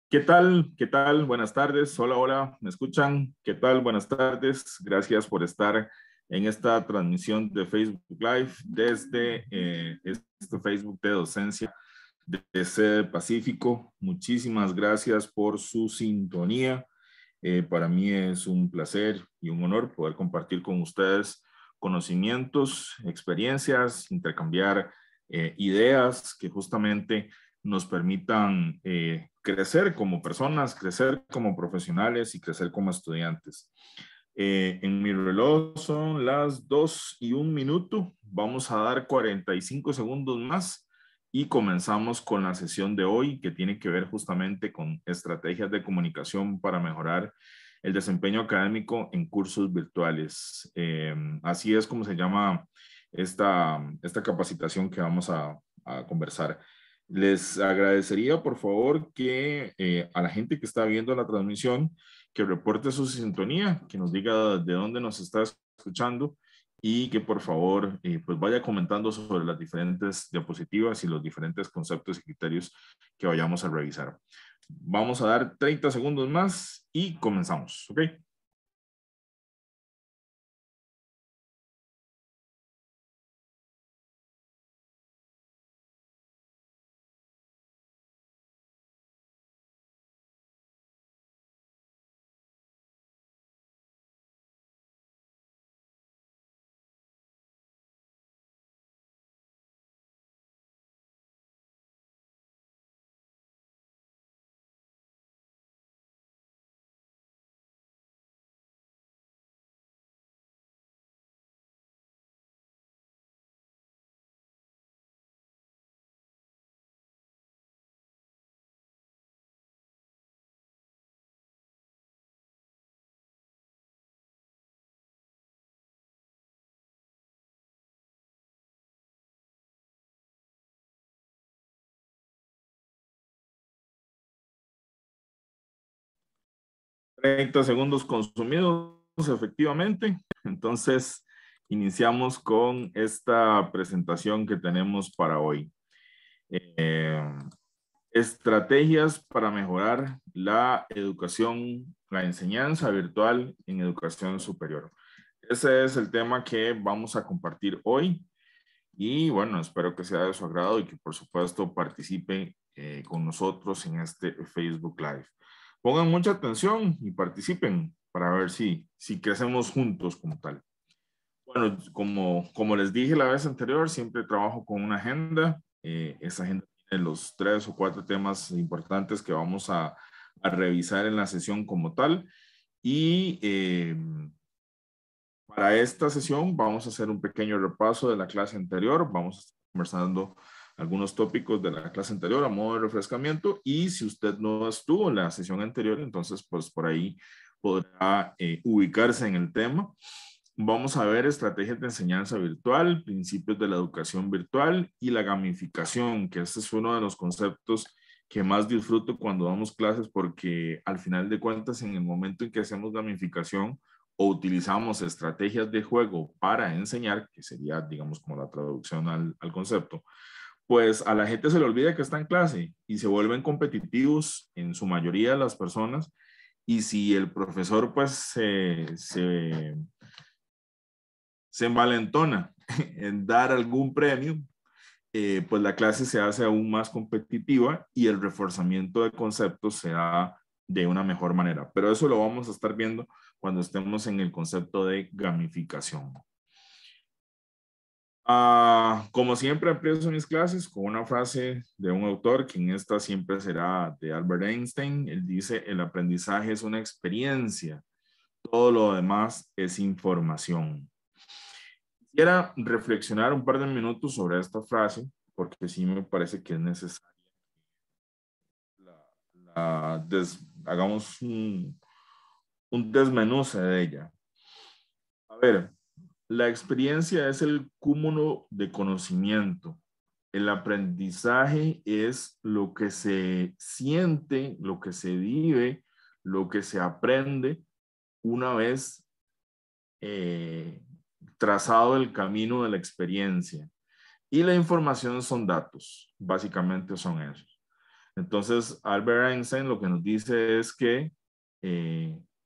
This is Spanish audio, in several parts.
¿Qué tal? ¿Qué tal? Buenas tardes. Hola, hola. ¿Me escuchan? ¿Qué tal? Buenas tardes. Gracias por estar en esta transmisión de Facebook Live desde este Facebook de docencia de Sede Pacífico. Muchísimas gracias por su sintonía. Para mí es un placer y un honor poder compartir con ustedes conocimientos, experiencias, intercambiar ideas que justamente nos permitan crecer como personas, crecer como profesionales y crecer como estudiantes. En mi reloj son las 2:01. Vamos a dar 45 segundos más y comenzamos con la sesión de hoy que tiene que ver justamente con estrategias de comunicación para mejorar el desempeño académico en cursos virtuales. Así es como se llama esta capacitación que vamos a conversar. Les agradecería, por favor, que a la gente que está viendo la transmisión, que reporte su sintonía, que nos diga de dónde nos está escuchando y que por favor pues vaya comentando sobre las diferentes diapositivas y los diferentes conceptos y criterios que vayamos a revisar. Vamos a dar 30 segundos más y comenzamos, ¿ok? 30 segundos consumidos, efectivamente. Entonces, iniciamos con esta presentación que tenemos para hoy. Eh, Estrategias para mejorar la educación, la enseñanza virtual en educación superior. Ese es el tema que vamos a compartir hoy y bueno, espero que sea de su agrado y que por supuesto participe con nosotros en este Facebook Live. Pongan mucha atención y participen para ver si crecemos juntos como tal. Bueno, como les dije la vez anterior, siempre trabajo con una agenda. Esa agenda tiene los 3 o 4 temas importantes que vamos a revisar en la sesión como tal. Y para esta sesión vamos a hacer un pequeño repaso de la clase anterior. Vamos a estar conversando algunos tópicos de la clase anterior a modo de refrescamiento. Y si usted no estuvo en la sesión anterior, entonces pues por ahí podrá ubicarse en el tema. Vamos a ver estrategias de enseñanza virtual, principios de la educación virtual y la gamificación, que este es uno de los conceptos que más disfruto cuando damos clases porque al final de cuentas en el momento en que hacemos gamificación o utilizamos estrategias de juego para enseñar, que sería digamos como la traducción al concepto, pues a la gente se le olvida que está en clase y se vuelven competitivos en su mayoría de las personas y si el profesor pues se envalentona en dar algún premio, pues la clase se hace aún más competitiva y el reforzamiento de conceptos se da de una mejor manera. Pero eso lo vamos a estar viendo cuando estemos en el concepto de gamificación. Como siempre, empiezo mis clases con una frase de un autor, que en esta siempre será de Albert Einstein. Él dice, el aprendizaje es una experiencia, todo lo demás es información. Quisiera reflexionar un par de minutos sobre esta frase, porque sí me parece que es necesario. Hagamos un desmenuce de ella. A ver, la experiencia es el cúmulo de conocimiento. El aprendizaje es lo que se siente, lo que se vive, lo que se aprende una vez eh, trazado el camino de la experiencia. Y la información son datos, básicamente son esos. Entonces, Albert Einstein lo que nos dice es que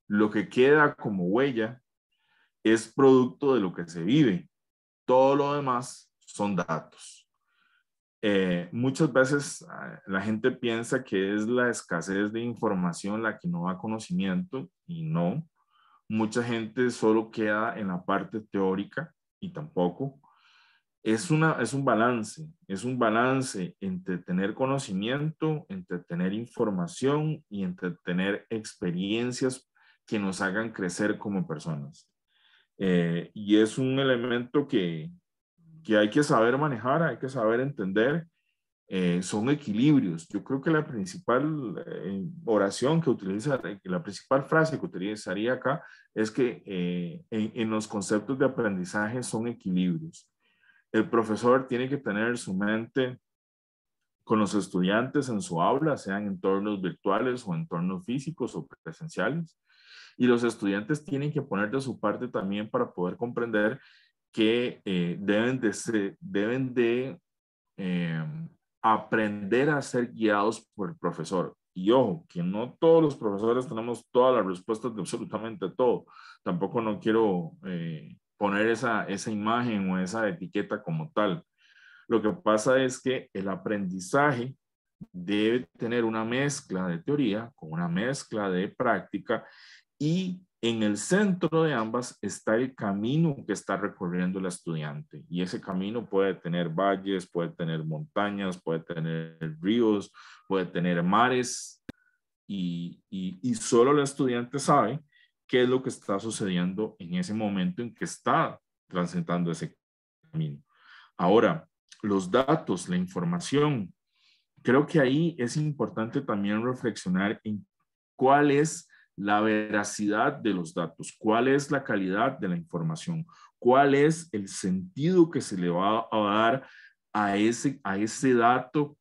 lo que queda como huella es producto de lo que se vive. Todo lo demás son datos. Muchas veces la gente piensa que es la escasez de información la que no da conocimiento y no. Mucha gente solo queda en la parte teórica y tampoco. Es un balance entre tener conocimiento, entre tener información y entre tener experiencias que nos hagan crecer como personas. Y es un elemento que hay que saber manejar, hay que saber entender. Son equilibrios. Yo creo que la principal oración que utiliza, la principal frase que utilizaría acá es que en los conceptos de aprendizaje son equilibrios. El profesor tiene que tener su mente con los estudiantes en su aula, sean entornos virtuales o entornos físicos o presenciales. Y los estudiantes tienen que poner de su parte también para poder comprender que deben de aprender a ser guiados por el profesor. Y ojo, que no todos los profesores tenemos todas las respuestas de absolutamente todo. Tampoco no quiero poner esa imagen o esa etiqueta como tal. Lo que pasa es que el aprendizaje debe tener una mezcla de teoría con una mezcla de práctica y en el centro de ambas está el camino que está recorriendo el estudiante. Y ese camino puede tener valles, puede tener montañas, puede tener ríos, puede tener mares y solo el estudiante sabe qué es lo que está sucediendo en ese momento en que está transitando ese camino. Ahora, los datos, la información, creo que ahí es importante también reflexionar en cuál es la veracidad de los datos, cuál es la calidad de la información, cuál es el sentido que se le va a dar a ese dato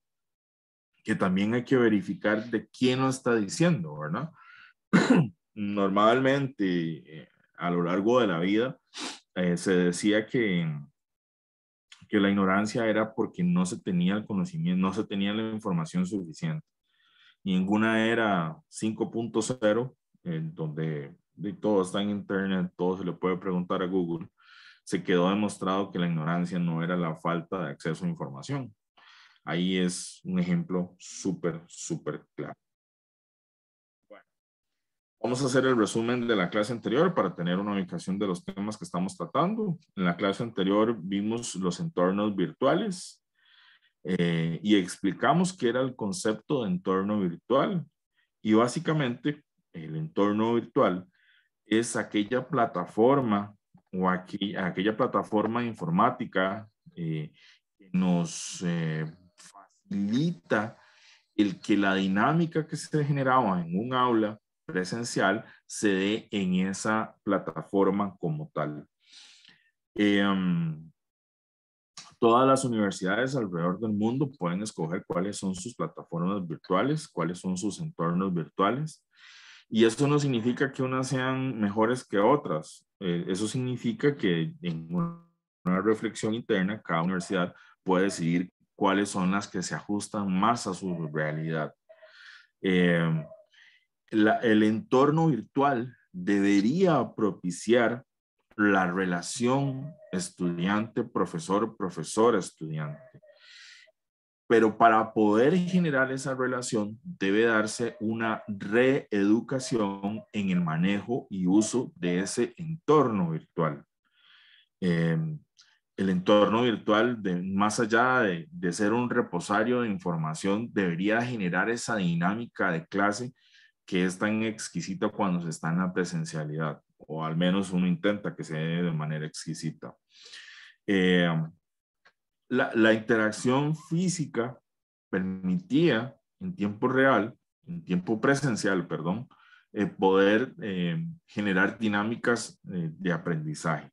que también hay que verificar de quién lo está diciendo, ¿verdad? Normalmente, a lo largo de la vida, se decía que la ignorancia era porque no se tenía el conocimiento, no se tenía la información suficiente. Y en una era 5.0, donde todo está en Internet, todo se le puede preguntar a Google, se quedó demostrado que la ignorancia no era la falta de acceso a información. Ahí es un ejemplo súper claro. Bueno, vamos a hacer el resumen de la clase anterior para tener una ubicación de los temas que estamos tratando. En la clase anterior vimos los entornos virtuales y explicamos qué era el concepto de entorno virtual. Y básicamente el entorno virtual es aquella plataforma o aquella plataforma informática que nos facilita el que la dinámica que se generaba en un aula presencial se dé en esa plataforma como tal. Todas las universidades alrededor del mundo pueden escoger cuáles son sus plataformas virtuales, cuáles son sus entornos virtuales. Y eso no significa que unas sean mejores que otras. Eso significa que en una reflexión interna, cada universidad puede decidir cuáles son las que se ajustan más a su realidad. El entorno virtual debería propiciar la relación estudiante-profesor, profesor-estudiante. Pero para poder generar esa relación debe darse una reeducación en el manejo y uso de ese entorno virtual. El entorno virtual, más allá de ser un reposario de información, debería generar esa dinámica de clase que es tan exquisita cuando se está en la presencialidad, o al menos uno intenta que se dé de manera exquisita. La interacción física permitía en tiempo real, en tiempo presencial, perdón, poder generar dinámicas de aprendizaje.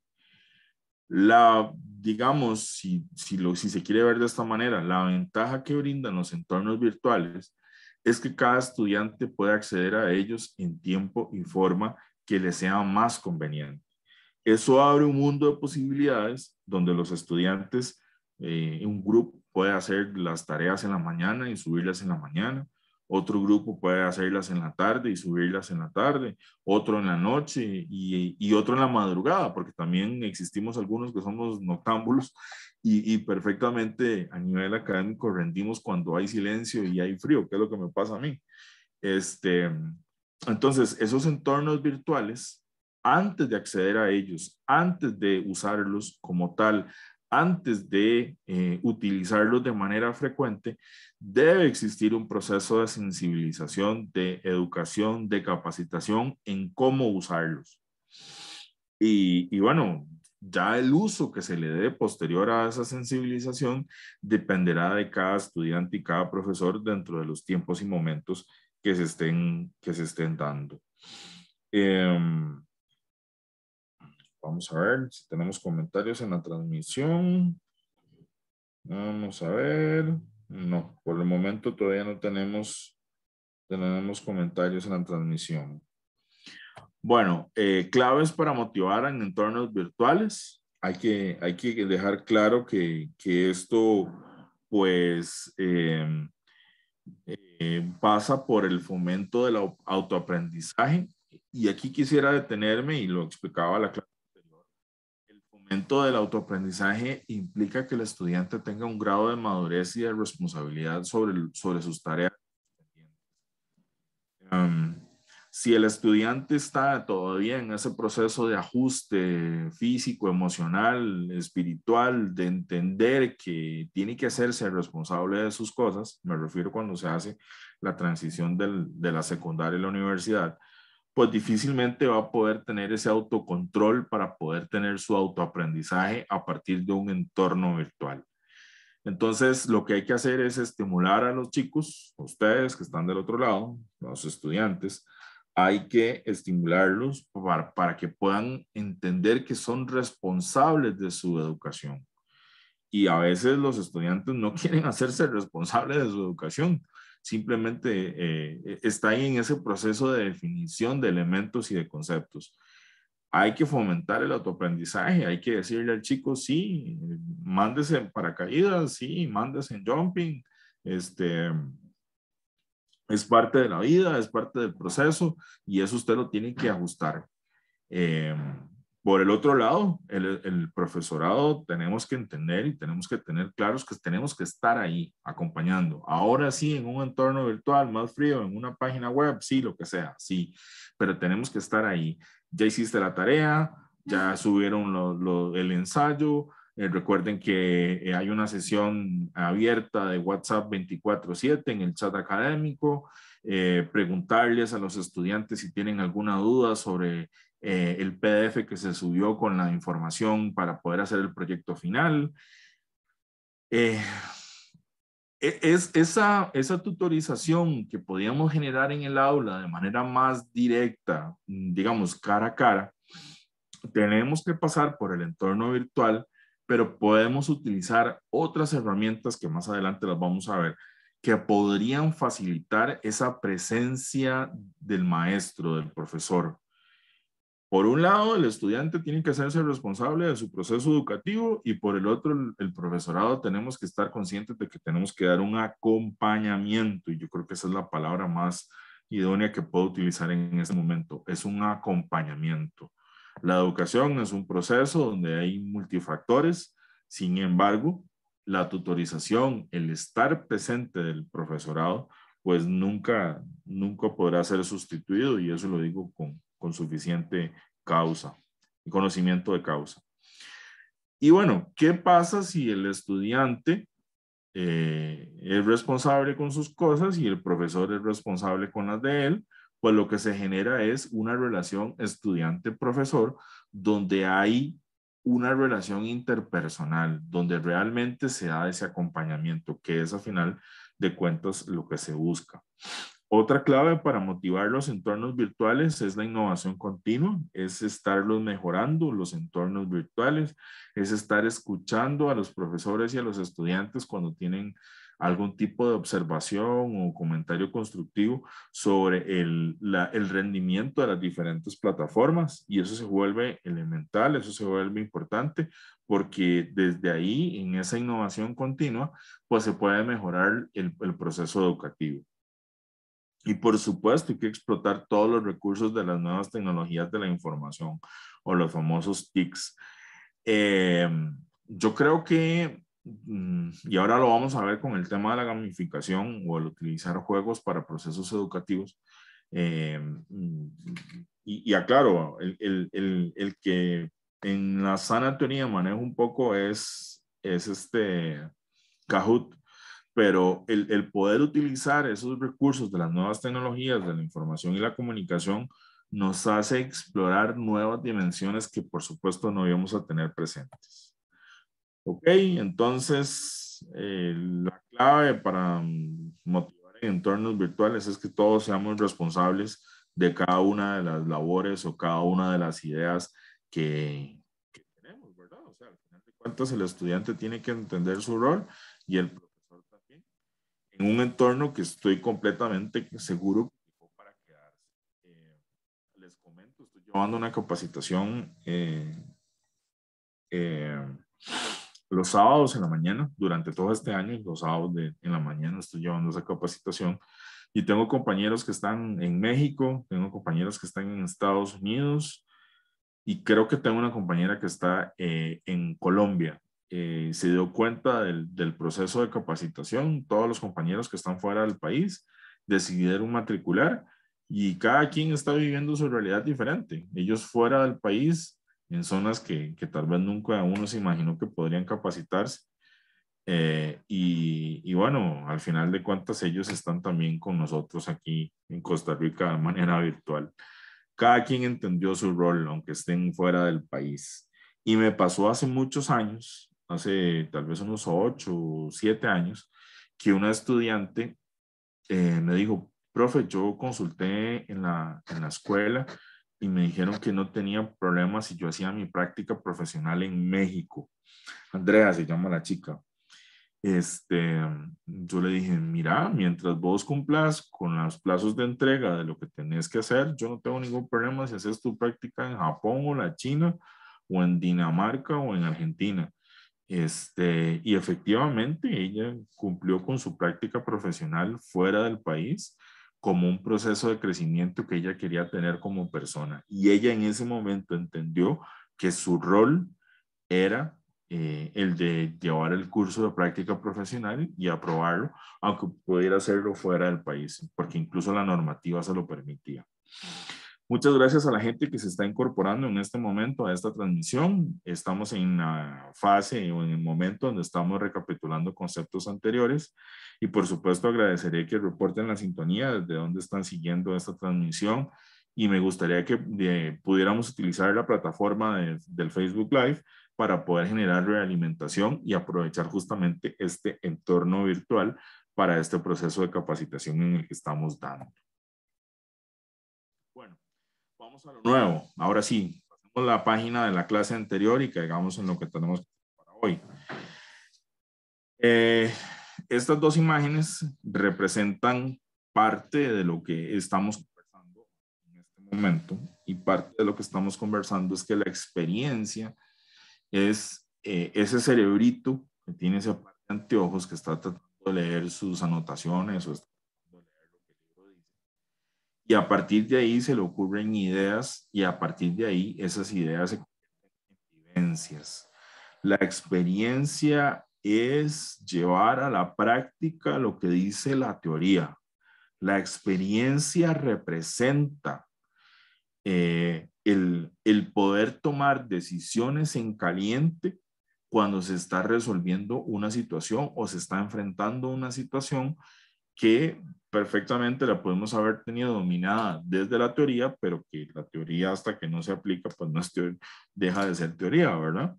Digamos, si se quiere ver de esta manera, la ventaja que brindan los entornos virtuales es que cada estudiante puede acceder a ellos en tiempo y forma que le sea más conveniente. Eso abre un mundo de posibilidades donde los estudiantes Un grupo puede hacer las tareas en la mañana y subirlas en la mañana. Otro grupo puede hacerlas en la tarde y subirlas en la tarde. Otro en la noche y otro en la madrugada, porque también existimos algunos que somos noctámbulos y perfectamente a nivel académico rendimos cuando hay silencio y hay frío, que es lo que me pasa a mí. Entonces, esos entornos virtuales, antes de acceder a ellos, antes de usarlos como tal, antes de utilizarlos de manera frecuente, debe existir un proceso de sensibilización, de educación, de capacitación en cómo usarlos. Y bueno, ya el uso que se le dé posterior a esa sensibilización dependerá de cada estudiante y cada profesor dentro de los tiempos y momentos que se estén dando. Vamos a ver si tenemos comentarios en la transmisión. Vamos a ver. No, por el momento todavía no tenemos comentarios en la transmisión. Bueno, claves para motivar en entornos virtuales. Hay que dejar claro que esto, pues, pasa por el fomento del autoaprendizaje. Y aquí quisiera detenerme, y lo explicaba la clase anterior. El fomento del autoaprendizaje implica que el estudiante tenga un grado de madurez y de responsabilidad sobre sus tareas. Si el estudiante está todavía en ese proceso de ajuste físico, emocional, espiritual, de entender que tiene que hacerse responsable de sus cosas, me refiero cuando se hace la transición de la secundaria a la universidad, pues difícilmente va a poder tener ese autocontrol para poder tener su autoaprendizaje a partir de un entorno virtual. Entonces, lo que hay que hacer es estimular a los chicos, a ustedes que están del otro lado, los estudiantes, hay que estimularlos para que puedan entender que son responsables de su educación. Y a veces los estudiantes no quieren hacerse responsables de su educación, simplemente está ahí en ese proceso de definición de elementos y de conceptos. Hay que fomentar el autoaprendizaje, hay que decirle al chico, sí, mándese en paracaídas, sí, mándese en jumping, es parte de la vida, es parte del proceso y eso usted lo tiene que ajustar. Eh, por el otro lado, el profesorado tenemos que entender y tenemos que tener claros que tenemos que estar ahí acompañando. Ahora sí, en un entorno virtual más frío, en una página web, sí, lo que sea, sí, pero tenemos que estar ahí. Ya hiciste la tarea, ya subieron el ensayo. Recuerden que hay una sesión abierta de WhatsApp 24/7 en el chat académico. Preguntarles a los estudiantes si tienen alguna duda sobre el PDF que se subió con la información para poder hacer el proyecto final. Esa tutorización que podíamos generar en el aula de manera más directa, digamos cara a cara, tenemos que pasar por el entorno virtual, pero podemos utilizar otras herramientas que más adelante las vamos a ver, que podrían facilitar esa presencia del maestro, del profesor. Por un lado, el estudiante tiene que hacerse responsable de su proceso educativo y por el otro, el profesorado tenemos que estar conscientes de que tenemos que dar un acompañamiento y yo creo que esa es la palabra más idónea que puedo utilizar en este momento. Es un acompañamiento. La educación es un proceso donde hay multifactores, sin embargo, la tutorización, el estar presente del profesorado, pues nunca podrá ser sustituido y eso lo digo con suficiente causa y conocimiento de causa. Y bueno, ¿qué pasa si el estudiante es responsable con sus cosas y el profesor es responsable con las de él? Pues lo que se genera es una relación estudiante-profesor donde hay una relación interpersonal, donde realmente se da ese acompañamiento, que es a final de cuentas lo que se busca. Otra clave para motivar los entornos virtuales es la innovación continua, es estarlos mejorando los entornos virtuales, es estar escuchando a los profesores y a los estudiantes cuando tienen algún tipo de observación o comentario constructivo sobre el rendimiento de las diferentes plataformas, y eso se vuelve elemental, eso se vuelve importante, porque desde ahí, en esa innovación continua, pues se puede mejorar el proceso educativo. Y por supuesto hay que explotar todos los recursos de las nuevas tecnologías de la información o los famosos TICs. Eh, yo creo que, y ahora lo vamos a ver con el tema de la gamificación o el utilizar juegos para procesos educativos. eh, y aclaro, el que en la sana teoría manejo un poco es Kahoot, pero el poder utilizar esos recursos de las nuevas tecnologías, de la información y la comunicación, nos hace explorar nuevas dimensiones que por supuesto no íbamos a tener presentes. Ok, entonces la clave para motivar en entornos virtuales es que todos seamos responsables de cada una de las labores o cada una de las ideas que tenemos, ¿verdad? O sea, al final de cuentas el estudiante tiene que entender su rol y el profesor también, en un entorno que estoy completamente seguro que llegó para quedarse. Les comento, estoy llevando una capacitación eh, los sábados en la mañana, durante todo este año, los sábados en la mañana estoy llevando esa capacitación, y tengo compañeros que están en México, tengo compañeros que están en Estados Unidos, y creo que tengo una compañera que está en Colombia. Se dio cuenta del proceso de capacitación, todos los compañeros que están fuera del país decidieron matricular, y cada quien está viviendo su realidad diferente. Ellos fuera del país, en zonas que tal vez nunca uno se imaginó que podrían capacitarse. Y bueno, al final de cuentas ellos están también con nosotros aquí en Costa Rica de manera virtual. Cada quien entendió su rol, aunque estén fuera del país. Y me pasó hace muchos años, hace tal vez unos 8 o 7 años, que una estudiante me dijo: profe, yo consulté en la escuela y me dijeron que no tenía problemas si yo hacía mi práctica profesional en México. Andrea se llama la chica. Este, yo le dije: mira, mientras vos cumplas con los plazos de entrega de lo que tenés que hacer, yo no tengo ningún problema si haces tu práctica en Japón o la China o en Dinamarca o en Argentina. Y efectivamente ella cumplió con su práctica profesional fuera del país como un proceso de crecimiento que ella quería tener como persona. Y ella en ese momento entendió que su rol era el de llevar el curso de práctica profesional y aprobarlo, aunque pudiera hacerlo fuera del país, porque incluso la normativa se lo permitía. Muchas gracias a la gente que se está incorporando en este momento a esta transmisión. Estamos en la fase o en el momento donde estamos recapitulando conceptos anteriores, y por supuesto agradeceré que reporten la sintonía desde donde están siguiendo esta transmisión, y me gustaría que pudiéramos utilizar la plataforma del Facebook Live para poder generar realimentación y aprovechar justamente este entorno virtual para este proceso de capacitación en el que estamos dando. Bueno, vamos a lo nuevo. Ahora sí, pasemos la página de la clase anterior y caigamos en lo que tenemos para hoy. Estas dos imágenes representan parte de lo que estamos conversando en este momento, y parte de lo que estamos conversando es que la experiencia es ese cerebrito que tiene ese par de anteojos que está tratando de leer sus anotaciones o está tratando de leer lo que el libro dice. Y a partir de ahí se le ocurren ideas, y a partir de ahí esas ideas se convierten en vivencias. La experiencia es llevar a la práctica lo que dice la teoría. La experiencia representa el poder tomar decisiones en caliente cuando se está resolviendo una situación o se está enfrentando una situación que perfectamente la podemos haber tenido dominada desde la teoría, pero que la teoría, hasta que no se aplica, pues no es deja de ser teoría, ¿verdad?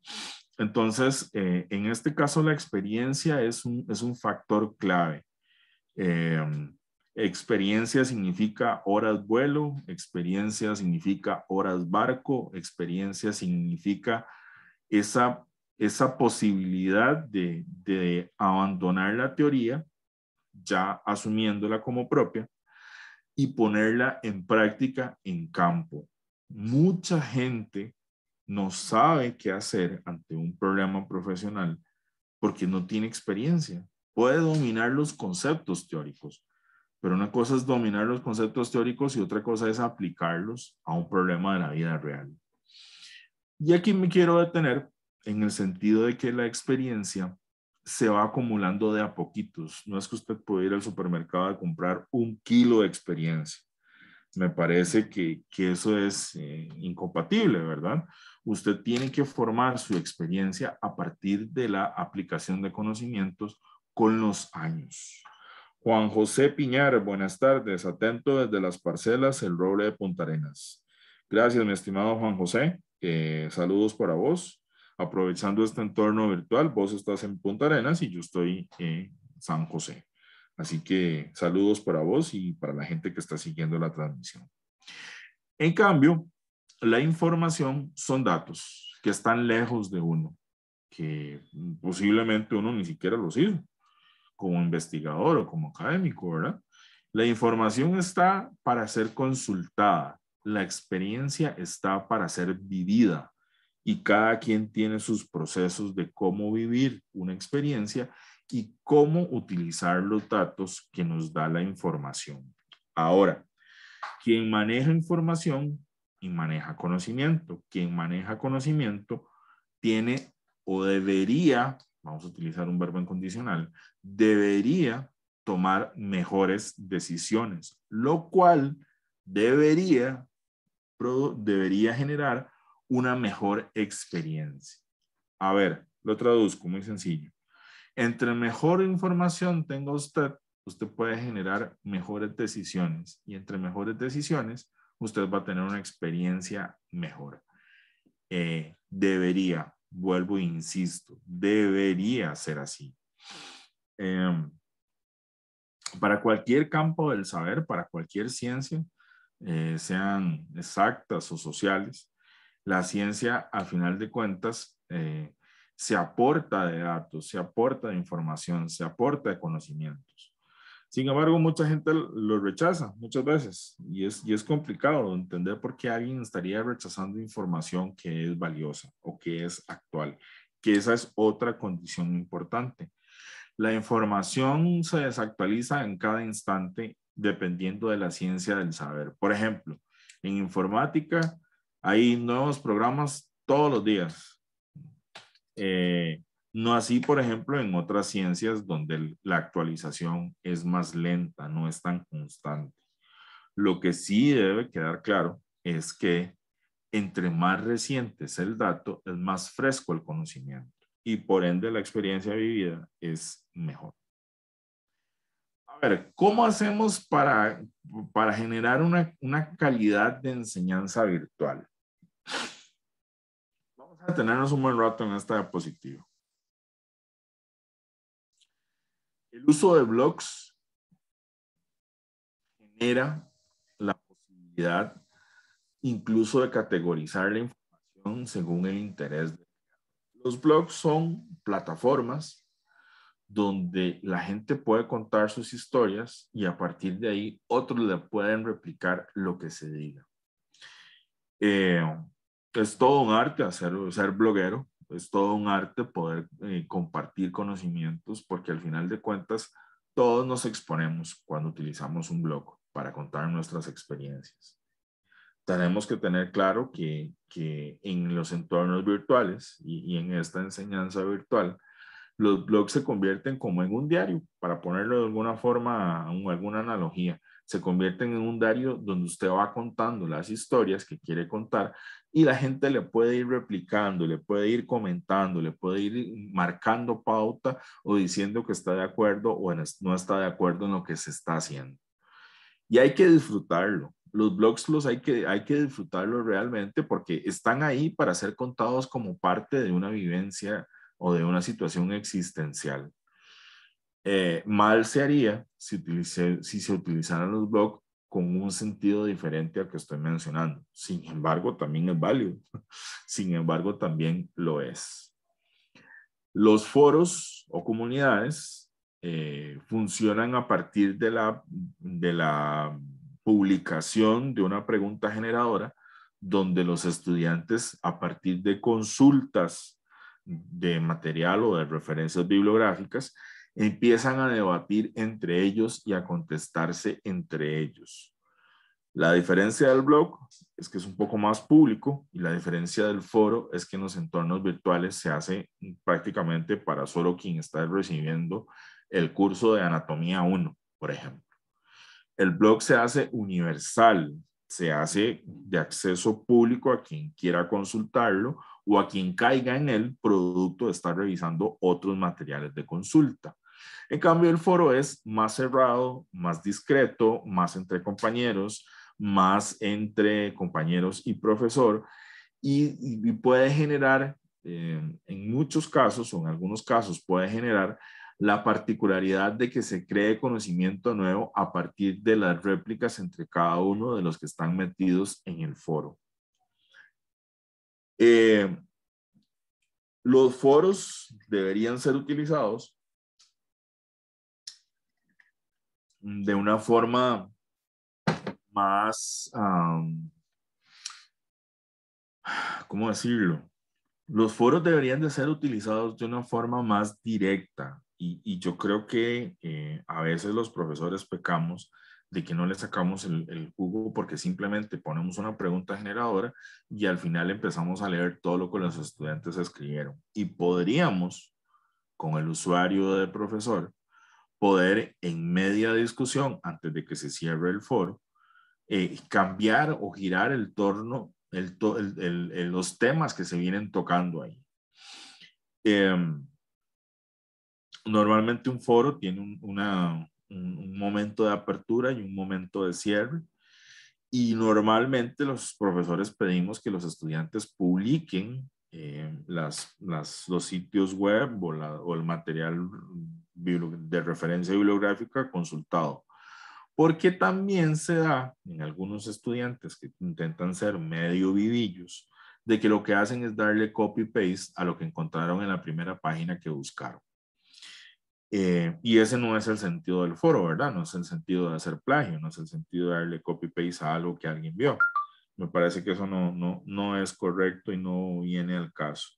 Entonces, en este caso, la experiencia es un factor clave. Eh, Experiencia significa horas vuelo, experiencia significa horas barco, experiencia significa esa esa posibilidad de abandonar la teoría, ya asumiéndola como propia, y ponerla en práctica en campo. Mucha gente no sabe qué hacer ante un problema profesional porque no tiene experiencia. Puede dominar los conceptos teóricos, pero una cosa es dominar los conceptos teóricos y otra cosa es aplicarlos a un problema de la vida real. Y aquí me quiero detener en el sentido de que la experiencia se va acumulando de a poquitos. No es que usted pueda ir al supermercado a comprar 1 kilo de experiencia. Me parece que eso es incompatible, ¿verdad? Usted tiene que formar su experiencia a partir de la aplicación de conocimientos con los años. Juan José Piñar, buenas tardes. Atento desde las parcelas El Roble de Punta Arenas. Gracias, mi estimado Juan José. Saludos para vos. Aprovechando este entorno virtual, vos estás en Punta Arenas y yo estoy en San José. Así que saludos para vos y para la gente que está siguiendo la transmisión. En cambio, la información son datos que están lejos de uno, que posiblemente uno ni siquiera los hizo como investigador o como académico, ¿verdad? La información está para ser consultada, la experiencia está para ser vivida y cada quien tiene sus procesos de cómo vivir una experiencia y cómo utilizar los datos que nos da la información. Ahora, quien maneja información y maneja conocimiento, quien maneja conocimiento tiene o debería, vamos a utilizar un verbo incondicional, debería tomar mejores decisiones, lo cual debería generar una mejor experiencia. A ver, lo traduzco muy sencillo. Entre mejor información tenga usted, usted puede generar mejores decisiones y entre mejores decisiones usted va a tener una experiencia mejor. Debería, vuelvo e insisto, debería ser así. Para cualquier campo del saber, para cualquier ciencia, sean exactas o sociales, la ciencia, al final de cuentas, se aporta de datos, se aporta de información, se aporta de conocimientos. Sin embargo, mucha gente lo rechaza muchas veces y es complicado entender por qué alguien estaría rechazando información que es valiosa o que es actual, que esa es otra condición importante. La información se desactualiza en cada instante dependiendo de la ciencia del saber. Por ejemplo, en informática hay nuevos programas todos los días. No así, por ejemplo, en otras ciencias donde la actualización es más lenta, no es tan constante. Lo que sí debe quedar claro es que entre más reciente es el dato, es más fresco el conocimiento y por ende la experiencia vivida es mejor. A ver, ¿cómo hacemos para generar una calidad de enseñanza virtual? Vamos a tenernos un buen rato en esta diapositiva. El uso de blogs genera la posibilidad incluso de categorizar la información según el interés. Los blogs son plataformas donde la gente puede contar sus historias y a partir de ahí otros le pueden replicar lo que se diga. Es todo un arte ser bloguero, es todo un arte poder compartir conocimientos porque al final de cuentas todos nos exponemos cuando utilizamos un blog para contar nuestras experiencias. Tenemos que tener claro que en los entornos virtuales y en esta enseñanza virtual, los blogs se convierten como en un diario, para ponerlo de alguna forma o alguna analogía. Se convierten en un diario donde usted va contando las historias que quiere contar y la gente le puede ir replicando, le puede ir comentando, le puede ir marcando pauta o diciendo que está de acuerdo o no está de acuerdo en lo que se está haciendo. Y hay que disfrutarlo. Los blogs hay que disfrutarlos realmente porque están ahí para ser contados como parte de una vivencia o de una situación existencial. Mal se haría si se utilizaran los blogs con un sentido diferente al que estoy mencionando. Sin embargo, también es válido. Sin embargo, también lo es. Los foros o comunidades funcionan a partir de la publicación de una pregunta generadora donde los estudiantes, a partir de consultas de material o de referencias bibliográficas, empiezan a debatir entre ellos y a contestarse entre ellos. La diferencia del blog es que es un poco más público y la diferencia del foro es que en los entornos virtuales se hace prácticamente para solo quien está recibiendo el curso de Anatomía 1, por ejemplo. El blog se hace universal, se hace de acceso público a quien quiera consultarlo o a quien caiga en él producto de estar revisando otros materiales de consulta. En cambio, el foro es más cerrado, más discreto, más entre compañeros, más entre compañeros y profesor, y puede generar, en muchos casos o en algunos casos puede generar la particularidad de que se cree conocimiento nuevo a partir de las réplicas entre cada uno de los que están metidos en el foro. Los foros deberían ser utilizados de una forma más, ¿cómo decirlo? Los foros deberían de ser utilizados de una forma más directa y yo creo que a veces los profesores pecamos de que no le sacamos el jugo porque simplemente ponemos una pregunta generadora y al final empezamos a leer todo lo que los estudiantes escribieron. Y podríamos, con el usuario del profesor, poder en media discusión, antes de que se cierre el foro, cambiar o girar el torno, los temas que se vienen tocando ahí. Normalmente un foro tiene un momento de apertura y un momento de cierre. Y normalmente los profesores pedimos que los estudiantes publiquen los sitios web o el material de referencia bibliográfica consultado. Porque también se da en algunos estudiantes que intentan ser medio vivillos, de que lo que hacen es darle copy-paste a lo que encontraron en la primera página que buscaron. Y ese no es el sentido del foro, ¿verdad? No es el sentido de hacer plagio, no es el sentido de darle copy-paste a algo que alguien vio. Me parece que eso no es correcto y no viene al caso.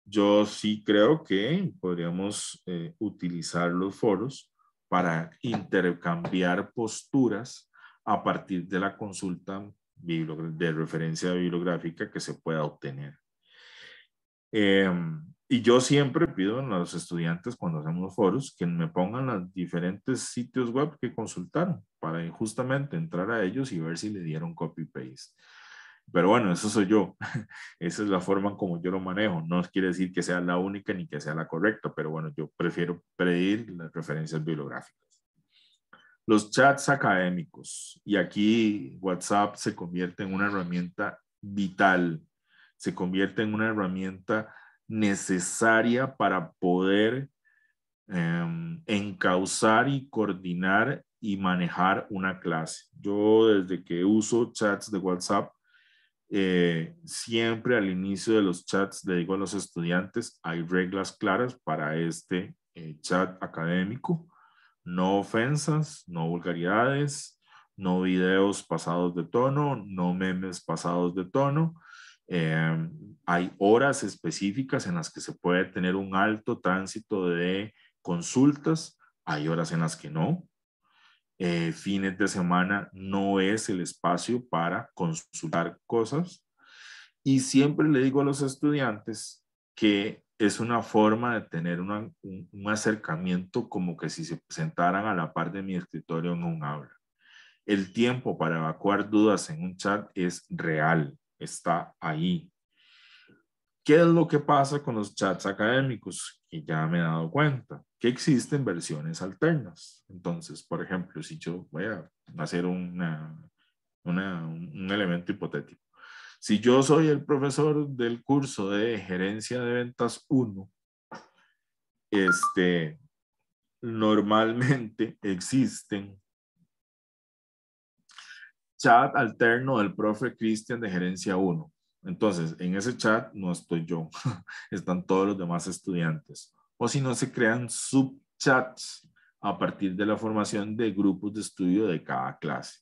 Yo sí creo que podríamos utilizar los foros para intercambiar posturas a partir de la consulta de referencia bibliográfica que se pueda obtener. Y yo siempre pido a los estudiantes cuando hacemos foros que me pongan los diferentes sitios web que consultaron para justamente entrar a ellos y ver si le dieron copy-paste. Pero bueno, eso soy yo. Esa es la forma como yo lo manejo. No quiere decir que sea la única ni que sea la correcta, pero bueno, yo prefiero pedir las referencias bibliográficas. Los chats académicos. Y aquí WhatsApp se convierte en una herramienta vital. Se convierte en una herramienta necesaria para poder encauzar y coordinar y manejar una clase. Yo desde que uso chats de WhatsApp, siempre al inicio de los chats le digo a los estudiantes, hay reglas claras para este chat académico. No ofensas, no vulgaridades, no videos pasados de tono, no memes pasados de tono. Hay horas específicas en las que se puede tener un alto tránsito de consultas, hay horas en las que no. Fines de semana no es el espacio para consultar cosas. Y siempre le digo a los estudiantes que es una forma de tener un acercamiento como que si se sentaran a la par de mi escritorio en un aula. El tiempo para evacuar dudas en un chat es real, está ahí. ¿Qué es lo que pasa con los chats académicos? Que ya me he dado cuenta que existen versiones alternas. Entonces, por ejemplo, si yo voy a hacer un elemento hipotético. Si yo soy el profesor del curso de Gerencia de Ventas 1, normalmente existen chat alterno del profe Cristian de Gerencia 1. Entonces, en ese chat no estoy yo, están todos los demás estudiantes. O si no, se crean subchats a partir de la formación de grupos de estudio de cada clase.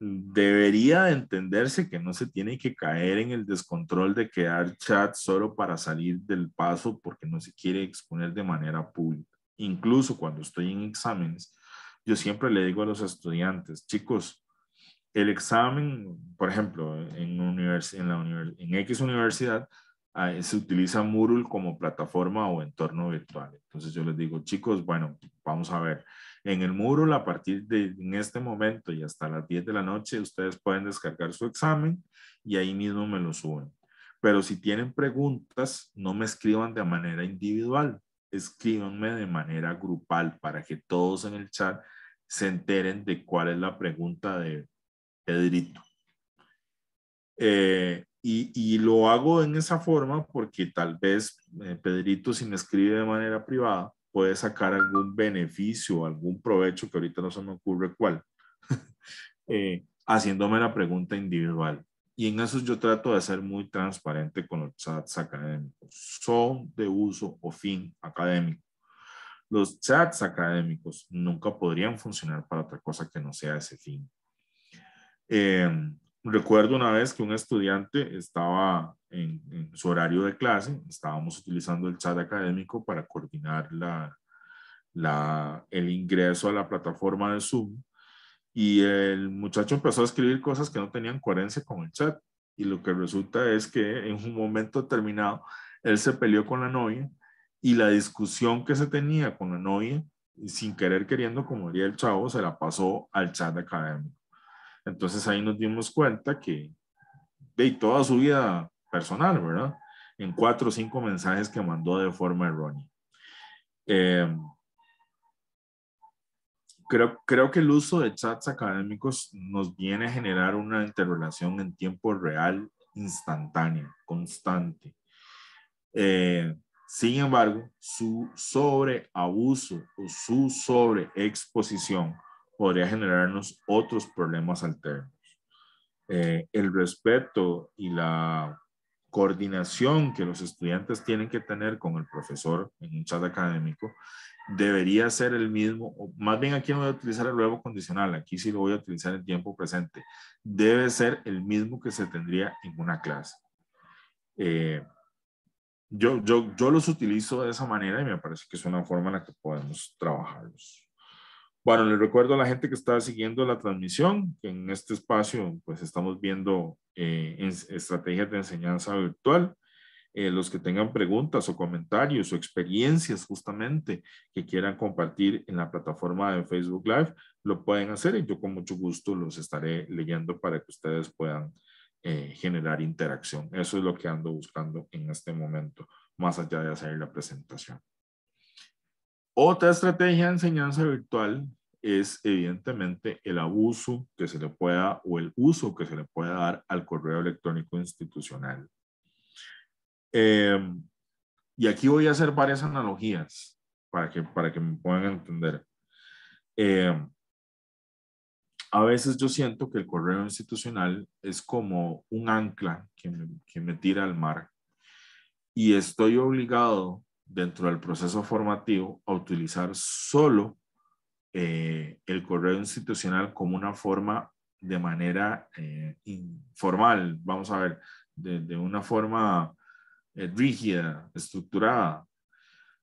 Debería entenderse que no se tiene que caer en el descontrol de crear chat solo para salir del paso porque no se quiere exponer de manera pública. Incluso cuando estoy en exámenes, yo siempre le digo a los estudiantes, chicos, el examen, por ejemplo, en X universidad, se utiliza Moodle como plataforma o entorno virtual. Entonces yo les digo, chicos, bueno, vamos a ver. En el Moodle, a partir de en este momento y hasta las 10 de la noche, ustedes pueden descargar su examen y ahí mismo me lo suben. Pero si tienen preguntas, no me escriban de manera individual, escríbanme de manera grupal para que todos en el chat se enteren de cuál es la pregunta de Pedrito. Y lo hago en esa forma porque tal vez Pedrito, si me escribe de manera privada, puede sacar algún beneficio, algún provecho que ahorita no se me ocurre cuál, haciéndome la pregunta individual. Y en eso yo trato de ser muy transparente con los chats académicos. Son de uso o fin académico. Los chats académicos nunca podrían funcionar para otra cosa que no sea ese fin. Recuerdo una vez que un estudiante estaba en su horario de clase, estábamos utilizando el chat académico para coordinar el ingreso a la plataforma de Zoom y el muchacho empezó a escribir cosas que no tenían coherencia con el chat y lo que resulta es que en un momento determinado él se peleó con la novia y la discusión que se tenía con la novia, sin querer queriendo, como diría el chavo, se la pasó al chat académico. Entonces ahí nos dimos cuenta que de toda su vida personal, ¿verdad? En 4 o 5 mensajes que mandó de forma errónea. Creo que el uso de chats académicos nos viene a generar una interrelación en tiempo real, instantánea, constante. Sin embargo, su sobreabuso o su sobreexposición podría generarnos otros problemas alternos. El respeto y la coordinación que los estudiantes tienen que tener con el profesor en un chat académico debería ser el mismo, o más bien aquí no voy a utilizar el verbo condicional, aquí sí lo voy a utilizar en tiempo presente, debe ser el mismo que se tendría en una clase. Yo los utilizo de esa manera y me parece que es una forma en la que podemos trabajarlos. Bueno, les recuerdo a la gente que está siguiendo la transmisión que en este espacio pues estamos viendo estrategias de enseñanza virtual. Los que tengan preguntas o comentarios o experiencias justamente que quieran compartir en la plataforma de Facebook Live, lo pueden hacer y yo con mucho gusto los estaré leyendo para que ustedes puedan generar interacción. Eso es lo que ando buscando en este momento, más allá de hacer la presentación. Otra estrategia de enseñanza virtual es evidentemente el abuso que se le pueda o el uso que se le pueda dar al correo electrónico institucional. Y aquí voy a hacer varias analogías para que me puedan entender. A veces yo siento que el correo institucional es como un ancla que me tira al mar y estoy obligado dentro del proceso formativo a utilizar solo el correo institucional como una forma de manera informal, vamos a ver, de una forma rígida, estructurada.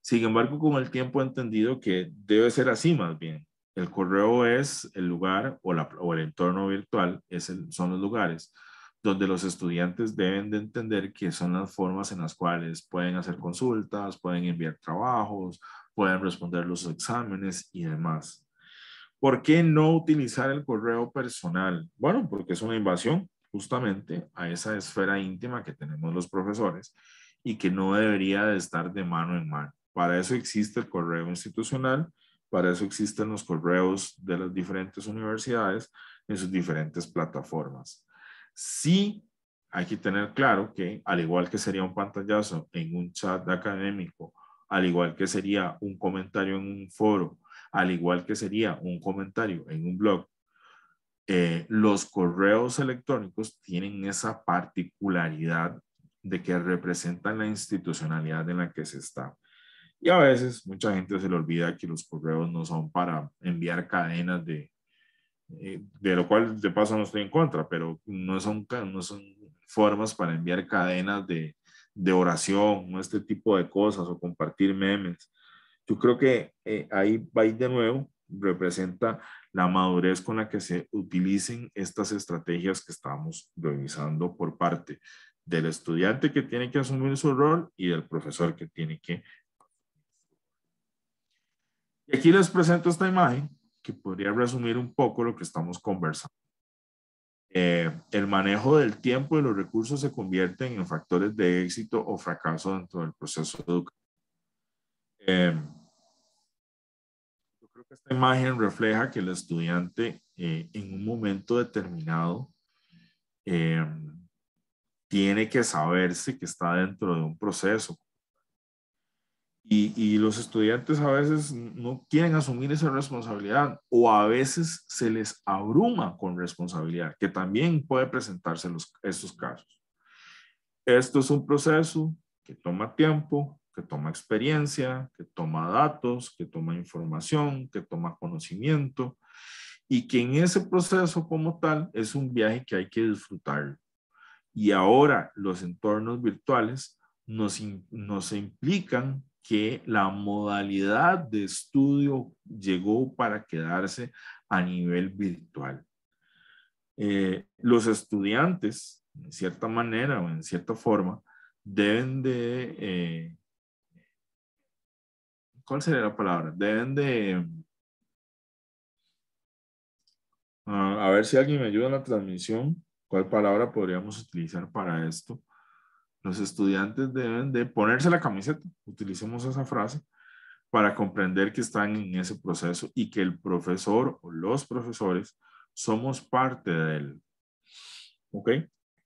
Sin embargo, con el tiempo he entendido que debe ser así más bien. El correo es el lugar o el entorno virtual, son los lugares donde los estudiantes deben de entender que son las formas en las cuales pueden hacer consultas, pueden enviar trabajos, pueden responder los exámenes y demás. ¿Por qué no utilizar el correo personal? Bueno, porque es una invasión justamente a esa esfera íntima que tenemos los profesores y que no debería de estar de mano en mano. Para eso existe el correo institucional, para eso existen los correos de las diferentes universidades en sus diferentes plataformas. Sí, hay que tener claro que al igual que sería un pantallazo en un chat académico, al igual que sería un comentario en un foro, al igual que sería un comentario en un blog, los correos electrónicos tienen esa particularidad de que representan la institucionalidad en la que se está. Y a veces mucha gente se le olvida que los correos no son para enviar cadenas de lo cual de paso no estoy en contra, pero no son formas para enviar cadenas de oración o este tipo de cosas o compartir memes. Yo creo que ahí va de nuevo, representa la madurez con la que se utilicen estas estrategias que estamos revisando por parte del estudiante que tiene que asumir su rol y del profesor que tiene que. Y aquí les presento esta imagen que podría resumir un poco lo que estamos conversando. El manejo del tiempo y los recursos se convierten en factores de éxito o fracaso dentro del proceso educativo. Yo creo que esta imagen refleja que el estudiante en un momento determinado eh, tiene que saberse que está dentro de un proceso. Y los estudiantes a veces no quieren asumir esa responsabilidad o a veces se les abruma con responsabilidad, que también puede presentarse en estos casos. Esto es un proceso que toma tiempo, que toma experiencia, que toma datos, que toma información, que toma conocimiento y que en ese proceso como tal es un viaje que hay que disfrutar. Y ahora los entornos virtuales nos implican que la modalidad de estudio llegó para quedarse a nivel virtual. Los estudiantes, en cierta manera o en cierta forma, deben de, ¿cuál sería la palabra? Deben de, a ver si alguien me ayuda en la transmisión, ¿cuál palabra podríamos utilizar para esto? Los estudiantes deben de ponerse la camiseta, utilicemos esa frase, para comprender que están en ese proceso y que el profesor o los profesores somos parte de él. ¿Ok?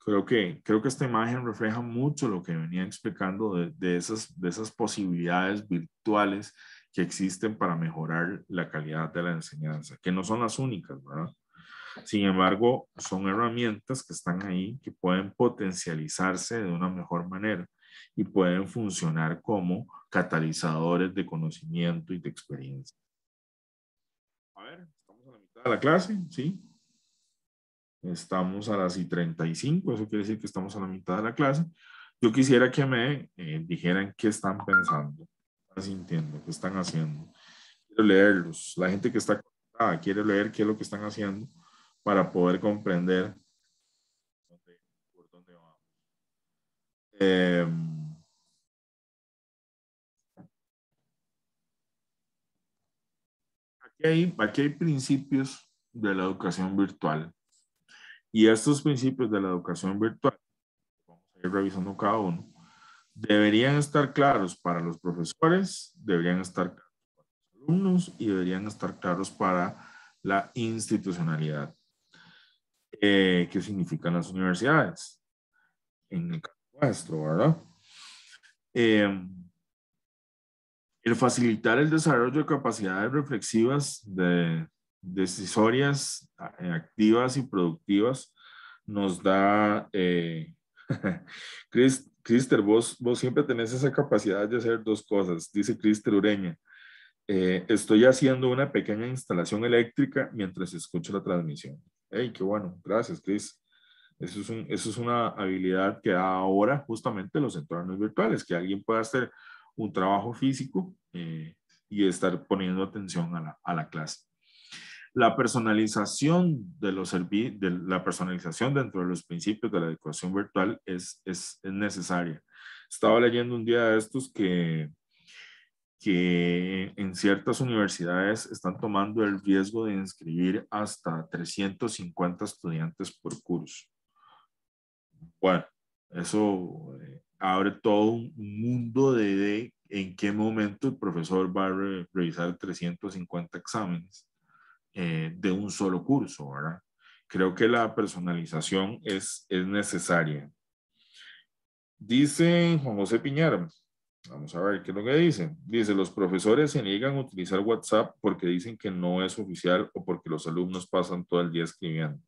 Creo que esta imagen refleja mucho lo que venía explicando de esas posibilidades virtuales que existen para mejorar la calidad de la enseñanza, que no son las únicas, ¿verdad? Sin embargo, son herramientas que están ahí, que pueden potencializarse de una mejor manera y pueden funcionar como catalizadores de conocimiento y de experiencia. A ver, estamos a la mitad de la clase, ¿sí? Estamos a las y 35, eso quiere decir que estamos a la mitad de la clase. Yo quisiera que me dijeran qué están pensando, qué están sintiendo, qué están haciendo. Quiero leerlos. La gente que está conectada quiere leer qué es lo que están haciendo para poder comprender por dónde vamos. Eh, aquí hay principios de la educación virtual y estos principios de la educación virtual, vamos a ir revisando cada uno, deberían estar claros para los profesores, deberían estar claros para los alumnos y deberían estar claros para la institucionalidad. ¿Qué significan las universidades? En el caso nuestro, ¿verdad? El facilitar el desarrollo de capacidades reflexivas decisorias, activas y productivas nos da, Crister, vos siempre tenés esa capacidad de hacer dos cosas, dice Crister Ureña. Estoy haciendo una pequeña instalación eléctrica mientras escucho la transmisión. Hey, qué bueno, gracias, Chris. Eso es una habilidad que da ahora justamente los entornos virtuales, que alguien pueda hacer un trabajo físico y estar poniendo atención a la clase. La personalización de la personalización dentro de los principios de la educación virtual es necesaria. Estaba leyendo un día de estos que en ciertas universidades están tomando el riesgo de inscribir hasta 350 estudiantes por curso. Bueno, eso abre todo un mundo de en qué momento el profesor va a revisar 350 exámenes de un solo curso, ¿verdad? Creo que la personalización es necesaria. Dice Juan José Piñera, Vamos a ver qué es lo que dice. Dice, los profesores se niegan a utilizar WhatsApp porque dicen que no es oficial o porque los alumnos pasan todo el día escribiendo.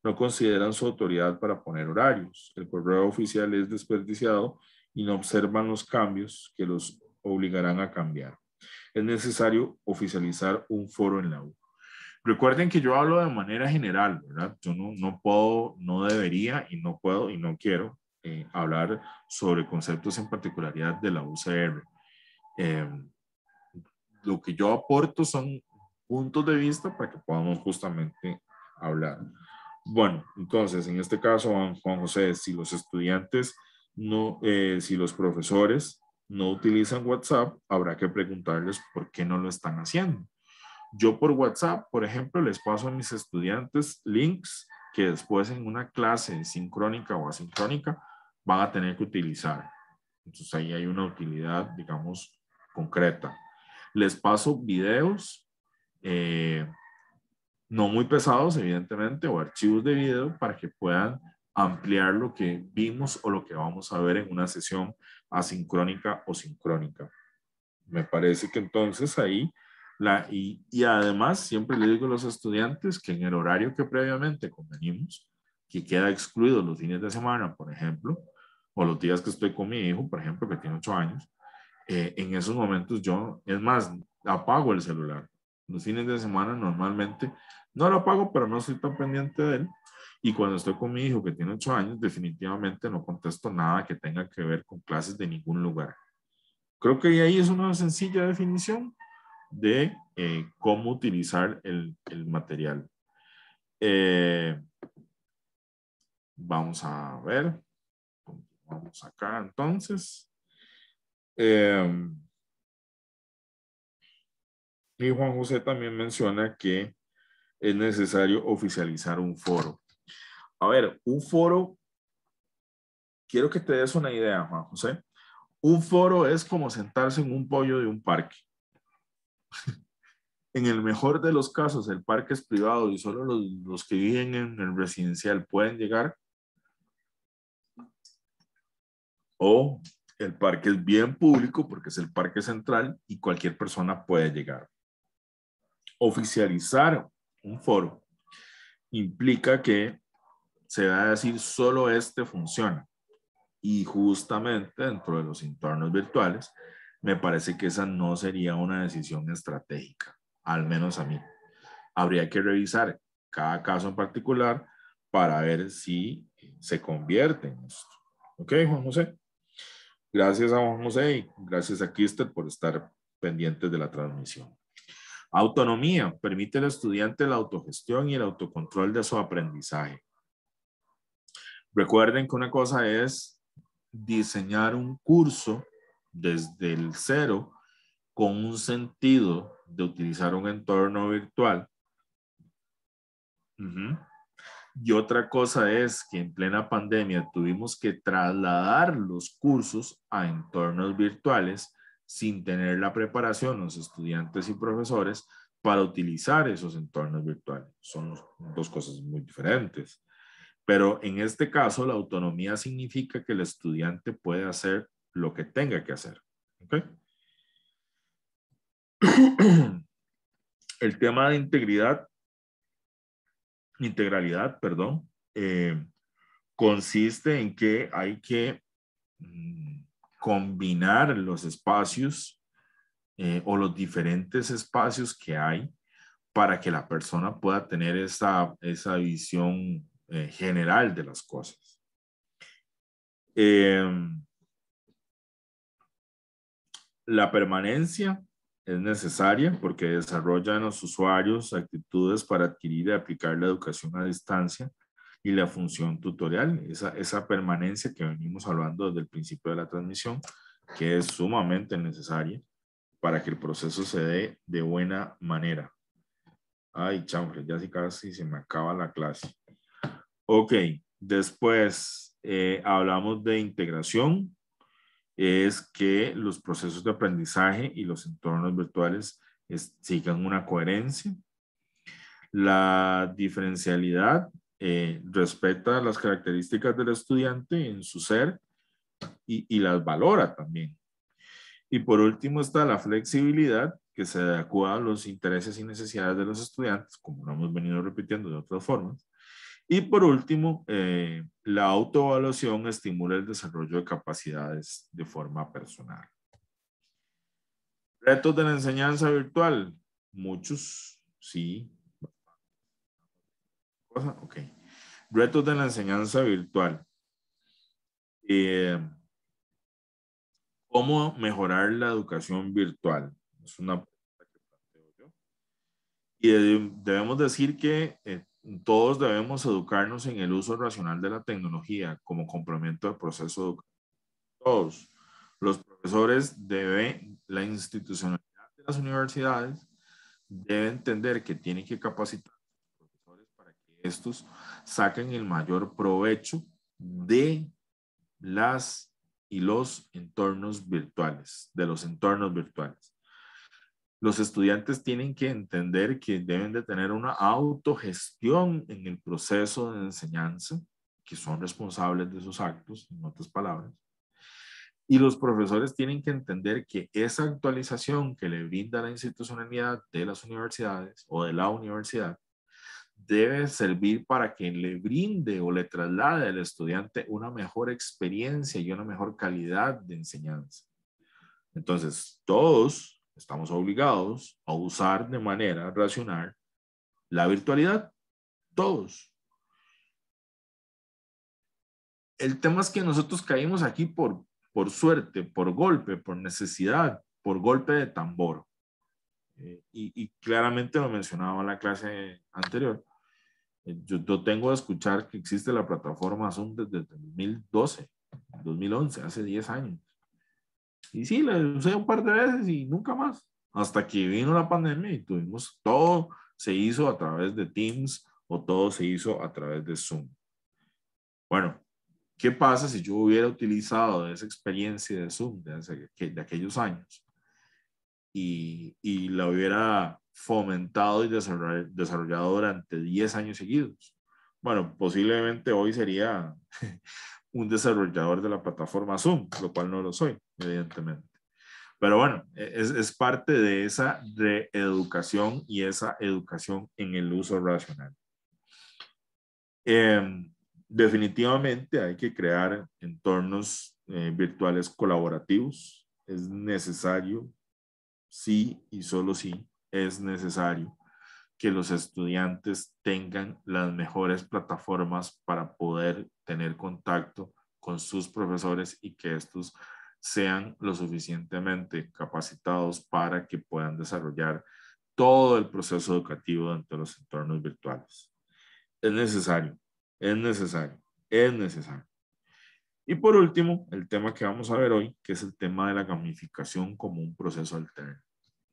No consideran su autoridad para poner horarios. El correo oficial es desperdiciado y no observan los cambios que los obligarán a cambiar. Es necesario oficializar un foro en la U. Recuerden que yo hablo de manera general, ¿verdad? Yo no puedo, no debería y no puedo y no quiero hablar sobre conceptos en particularidad de la UCR. Eh, lo que yo aporto son puntos de vista para que podamos justamente hablar. Bueno, entonces, en este caso, Juan José, si los estudiantes no, si los profesores no utilizan WhatsApp, habrá que preguntarles por qué no lo están haciendo. Yo por WhatsApp, por ejemplo, les paso a mis estudiantes links que después en una clase sincrónica o asincrónica van a tener que utilizar. Entonces ahí hay una utilidad, digamos, concreta. Les paso videos, no muy pesados, evidentemente, o archivos de video para que puedan ampliar lo que vimos o lo que vamos a ver en una sesión asincrónica o sincrónica. Me parece que entonces ahí, y además siempre le digo a los estudiantes que en el horario que previamente convenimos, que queda excluido los fines de semana, por ejemplo, o los días que estoy con mi hijo, por ejemplo, que tiene 8 años, en esos momentos yo, es más, apago el celular. Los fines de semana normalmente no lo apago, pero no estoy tan pendiente de él. Y cuando estoy con mi hijo que tiene 8 años, definitivamente no contesto nada que tenga que ver con clases de ningún lugar. Creo que ahí es una sencilla definición de cómo utilizar el material. Vamos a ver. Vamos acá entonces. Y Juan José también menciona que es necesario oficializar un foro. A ver, un foro, quiero que te des una idea, Juan José. Un foro es como sentarse en un pollo de un parque. En el mejor de los casos, el parque es privado y solo los que viven en el residencial pueden llegar. O el parque es bien público porque es el parque central y cualquier persona puede llegar. Oficializar un foro implica que se va a decir solo este funciona. Y justamente dentro de los entornos virtuales, me parece que esa no sería una decisión estratégica, al menos a mí. Habría que revisar cada caso en particular para ver si se convierte en esto. ¿Ok, Juan José? Gracias a Juan José y gracias a Kister por estar pendientes de la transmisión. Autonomía permite al estudiante la autogestión y el autocontrol de su aprendizaje. Recuerden que una cosa es diseñar un curso desde el cero con un sentido de utilizar un entorno virtual. Y otra cosa es que en plena pandemia tuvimos que trasladar los cursos a entornos virtuales sin tener la preparación los estudiantes y profesores para utilizar esos entornos virtuales. Son dos cosas muy diferentes. Pero en este caso, la autonomía significa que el estudiante puede hacer lo que tenga que hacer. ¿Okay? El tema de integralidad, perdón, consiste en que hay que combinar los espacios o los diferentes espacios que hay para que la persona pueda tener esa visión general de las cosas. La permanencia es necesaria porque desarrolla en los usuarios actitudes para adquirir y aplicar la educación a distancia y la función tutorial, esa permanencia que venimos hablando desde el principio de la transmisión, que es sumamente necesaria para que el proceso se dé de buena manera. Ay, chanfle, ya casi se me acaba la clase. Ok, después hablamos de integración. Es que los procesos de aprendizaje y los entornos virtuales sigan una coherencia. La diferencialidad respeta las características del estudiante en su ser y las valora también. Y por último está la flexibilidad, que se adecua a los intereses y necesidades de los estudiantes, como lo hemos venido repitiendo de otras formas. Y por último, la autoevaluación estimula el desarrollo de capacidades de forma personal. Retos de la enseñanza virtual. Muchos, sí. Ok. Retos de la enseñanza virtual. ¿Cómo mejorar la educación virtual? Es una pregunta que planteo yo. Y debemos decir que todos debemos educarnos en el uso racional de la tecnología como complemento del proceso educativo. Todos. Los profesores deben, la institucionalidad de las universidades debe entender que tienen que capacitar a los profesores para que estos saquen el mayor provecho de las y los entornos virtuales, de los entornos virtuales. Los estudiantes tienen que entender que deben de tener una autogestión en el proceso de enseñanza, que son responsables de sus actos, en otras palabras. Y los profesores tienen que entender que esa actualización que le brinda la institucionalidad de las universidades o de la universidad debe servir para que le brinde o le traslade al estudiante una mejor experiencia y una mejor calidad de enseñanza. Entonces, todos estamos obligados a usar de manera racional la virtualidad. Todos. El tema es que nosotros caímos aquí por suerte, por golpe, por necesidad, por golpe de tambor. Y claramente lo mencionaba en la clase anterior. Yo tengo a escuchar que existe la plataforma Zoom desde 2012, 2011, hace 10 años. Y sí, la usé un par de veces y nunca más. Hasta que vino la pandemia y tuvimos todo, se hizo a través de Teams o todo se hizo a través de Zoom. Bueno, ¿qué pasa si yo hubiera utilizado esa experiencia de Zoom de aquellos años y la hubiera fomentado y desarrollado durante 10 años seguidos? Bueno, posiblemente hoy sería un desarrollador de la plataforma Zoom, lo cual no lo soy, evidentemente. Pero bueno, es parte de esa reeducación y esa educación en el uso racional. Definitivamente hay que crear entornos virtuales colaborativos. Es necesario, sí y solo sí, es necesario que los estudiantes tengan las mejores plataformas para poder tener contacto con sus profesores y que estos sean lo suficientemente capacitados para que puedan desarrollar todo el proceso educativo dentro de los entornos virtuales. Es necesario, es necesario, es necesario. Y por último, el tema que vamos a ver hoy, que es el tema de la gamificación como un proceso alterno.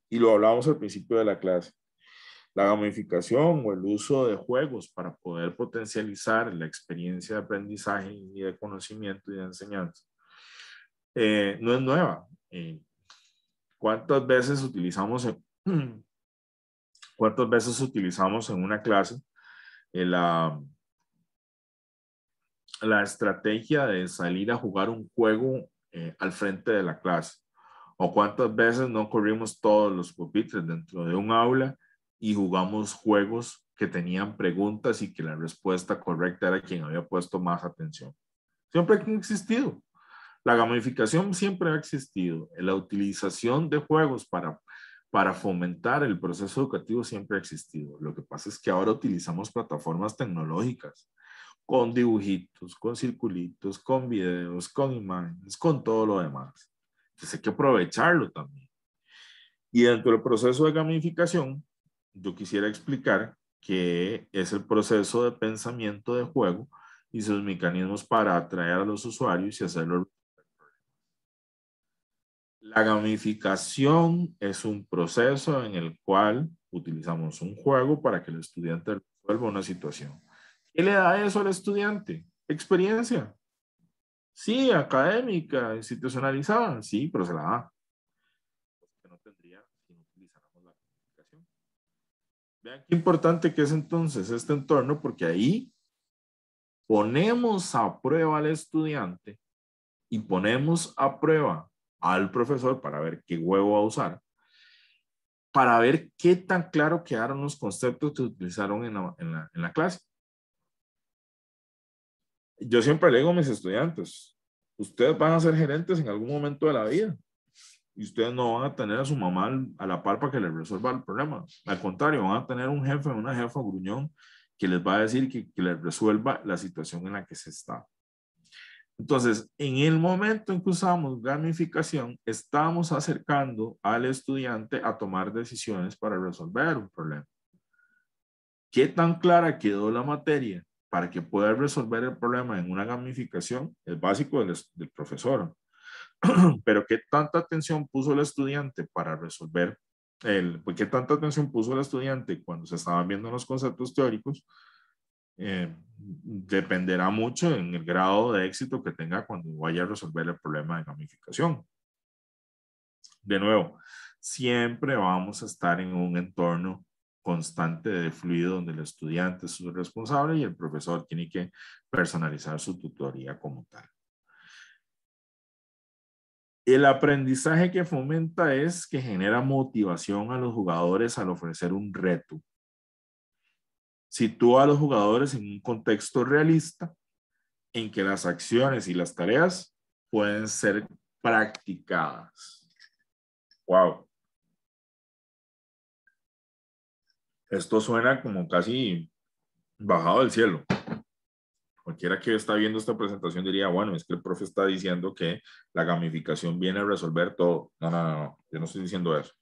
Y lo hablábamos al principio de la clase. La gamificación o el uso de juegos para poder potencializar la experiencia de aprendizaje y de conocimiento y de enseñanza no es nueva. ¿Cuántas veces utilizamos en una clase la estrategia de salir a jugar un juego al frente de la clase? ¿O cuántas veces no corrimos todos los pupitres dentro de un aula y jugamos juegos que tenían preguntas y que la respuesta correcta era quien había puesto más atención? Siempre ha existido. La gamificación siempre ha existido. La utilización de juegos para fomentar el proceso educativo siempre ha existido. Lo que pasa es que ahora utilizamos plataformas tecnológicas con dibujitos, con circulitos, con videos, con imágenes, con todo lo demás. Entonces hay que aprovecharlo también. Y dentro del proceso de gamificación, yo quisiera explicar qué es el proceso de pensamiento de juego y sus mecanismos para atraer a los usuarios y hacerlo. La gamificación es un proceso en el cual utilizamos un juego para que el estudiante resuelva una situación. ¿Qué le da eso al estudiante? Experiencia. Sí, académica, institucionalizada, sí, pero se la da. Que no tendría si no utilizáramos la gamificación. Vean qué importante que es entonces este entorno, porque ahí ponemos a prueba al estudiante y ponemos a prueba al profesor para ver qué huevo va a usar, para ver qué tan claro quedaron los conceptos que utilizaron en la clase. Yo siempre le digo a mis estudiantes, ustedes van a ser gerentes en algún momento de la vida y ustedes no van a tener a su mamá a la par para que les resuelva el problema. Al contrario, van a tener un jefe o una jefa gruñón que les va a decir que les resuelva la situación en la que se está. Entonces, en el momento en que usamos gamificación, estamos acercando al estudiante a tomar decisiones para resolver un problema. ¿Qué tan clara quedó la materia para que pueda resolver el problema en una gamificación? Es básico del profesor. Pero ¿qué tanta atención puso el estudiante para resolver qué tanta atención puso el estudiante cuando se estaban viendo los conceptos teóricos? Dependerá mucho en el grado de éxito que tenga cuando vaya a resolver el problema de gamificación. De nuevo, siempre vamos a estar en un entorno constante de fluido donde el estudiante es su responsable y el profesor tiene que personalizar su tutoría como tal. El aprendizaje que fomenta es que genera motivación a los jugadores al ofrecer un reto. Sitúa a los jugadores en un contexto realista en que las acciones y las tareas pueden ser practicadas. Wow. Esto suena como casi bajado del cielo. Cualquiera que está viendo esta presentación diría, bueno, es que el profe está diciendo que la gamificación viene a resolver todo. No, no, no, no. Yo no estoy diciendo eso.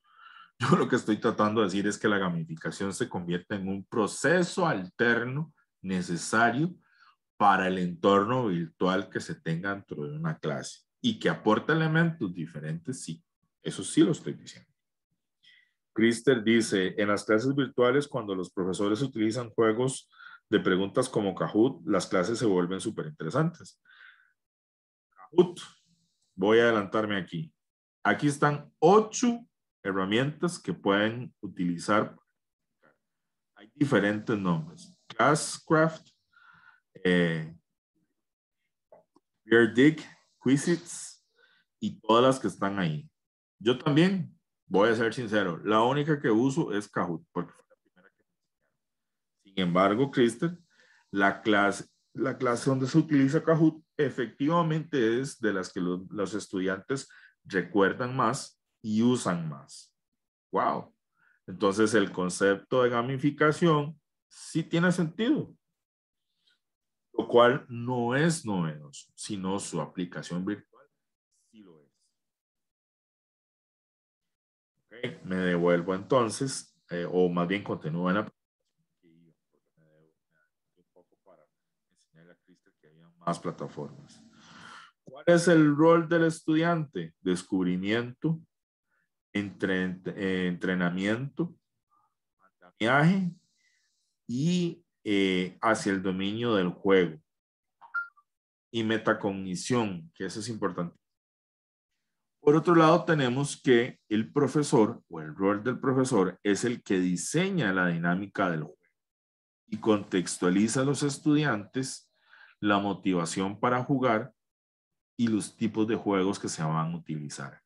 Yo lo que estoy tratando de decir es que la gamificación se convierte en un proceso alterno necesario para el entorno virtual que se tenga dentro de una clase y que aporta elementos diferentes, sí. Eso sí lo estoy diciendo. Krister dice, en las clases virtuales, cuando los profesores utilizan juegos de preguntas como Kahoot, las clases se vuelven súper interesantes. Kahoot, voy a adelantarme aquí. Aquí están 8 herramientas que pueden utilizar. Hay diferentes nombres. Classcraft, Beardig, Quizits y todas las que están ahí. Yo también, voy a ser sincero, la única que uso es Kahoot, porque fue la primera que me enseñaron. Sin embargo, Kristen, la clase donde se utiliza Kahoot efectivamente es de las que los estudiantes recuerdan más y usan más. ¡Wow! Entonces el concepto de gamificación sí tiene sentido, lo cual no es novedoso, sino su aplicación virtual sí lo es. Okay. Me devuelvo entonces, o más bien continúo en la un poco para enseñarle a Kristen que había más plataformas. ¿Cuál es el rol del estudiante? Descubrimiento, entrenamiento, andamiaje y hacia el dominio del juego. Y metacognición, que eso es importante. Por otro lado, tenemos que el profesor o el rol del profesor es el que diseña la dinámica del juego y contextualiza a los estudiantes la motivación para jugar y los tipos de juegos que se van a utilizar.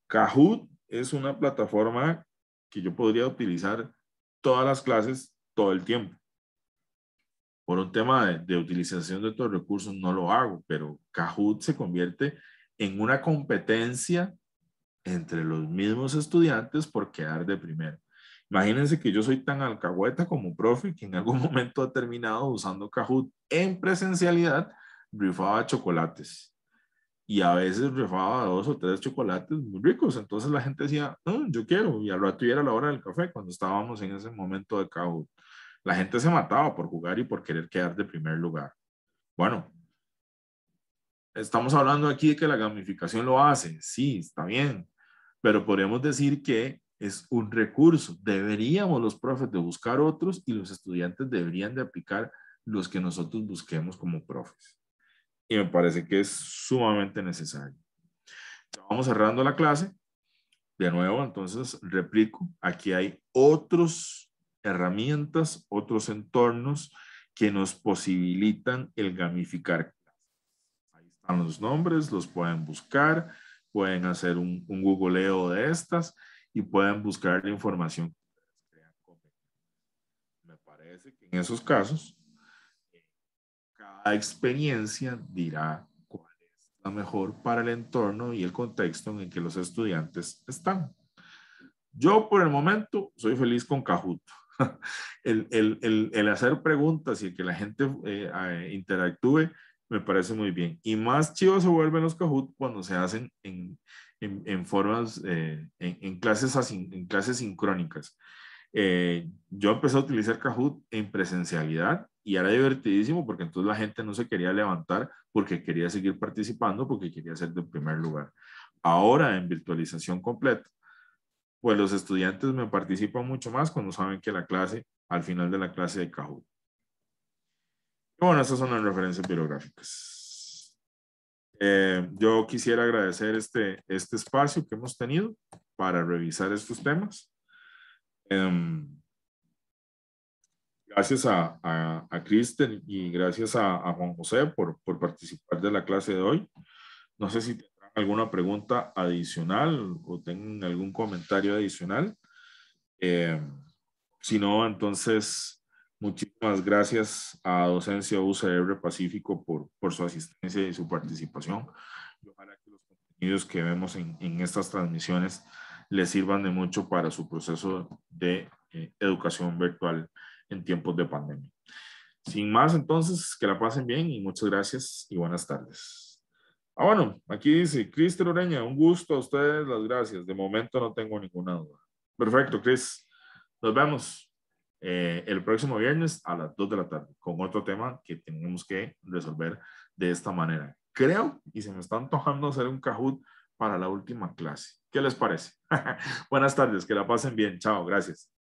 Kahoot es una plataforma que yo podría utilizar todas las clases todo el tiempo. Por un tema de utilización de estos recursos no lo hago, pero Kahoot se convierte en una competencia entre los mismos estudiantes por quedar de primero. Imagínense que yo soy tan alcahueta como profe que en algún momento ha terminado usando Kahoot en presencialidad, rifaba chocolates. Y a veces rifaba 2 o 3 chocolates muy ricos. Entonces la gente decía, yo quiero. Y al rato ya era la hora del café cuando estábamos en ese momento de Kahoot. La gente se mataba por jugar y por querer quedar de primer lugar. Bueno, estamos hablando aquí de que la gamificación lo hace. Sí, está bien. Pero podríamos decir que es un recurso. Deberíamos los profes de buscar otros y los estudiantes deberían de aplicar los que nosotros busquemos como profes. Y me parece que es sumamente necesario. Vamos cerrando la clase. De nuevo, entonces, replico. Aquí hay otras herramientas, otros entornos que nos posibilitan el gamificar. Ahí están los nombres, los pueden buscar. pueden hacer un googleo de estas y pueden buscar la información. Me parece que en esos casos, cada experiencia dirá cuál es la mejor para el entorno y el contexto en el que los estudiantes están. Yo por el momento soy feliz con Kahoot. El hacer preguntas y que la gente interactúe me parece muy bien. Y más chido se vuelven los Kahoot cuando se hacen en formas, en clases sincrónicas. Yo empecé a utilizar Kahoot en presencialidad y era divertidísimo porque entonces la gente no se quería levantar porque quería seguir participando, porque quería ser de primer lugar. Ahora en virtualización completa, pues los estudiantes me participan mucho más cuando saben que la clase, al final de la clase hay Kahoot. Y bueno, estas son las referencias bibliográficas. Yo quisiera agradecer este espacio que hemos tenido para revisar estos temas. Gracias a Kristen y gracias a Juan José por participar de la clase de hoy. No sé si tendrán alguna pregunta adicional o tengan algún comentario adicional. Si no, entonces, muchísimas gracias a Docencia UCR Pacífico por su asistencia y su participación. Y ojalá que los contenidos que vemos en estas transmisiones les sirvan de mucho para su proceso de educación virtual en tiempos de pandemia. Sin más, entonces, que la pasen bien y muchas gracias y buenas tardes. Bueno, aquí dice Cris Oreña, un gusto a ustedes, las gracias. De momento no tengo ninguna duda. Perfecto, Cris. Nos vemos el próximo viernes a las 2 de la tarde con otro tema que tenemos que resolver de esta manera. Creo, y se me está antojando hacer un Kahoot para la última clase. ¿Qué les parece? Buenas tardes, que la pasen bien. Chao, gracias.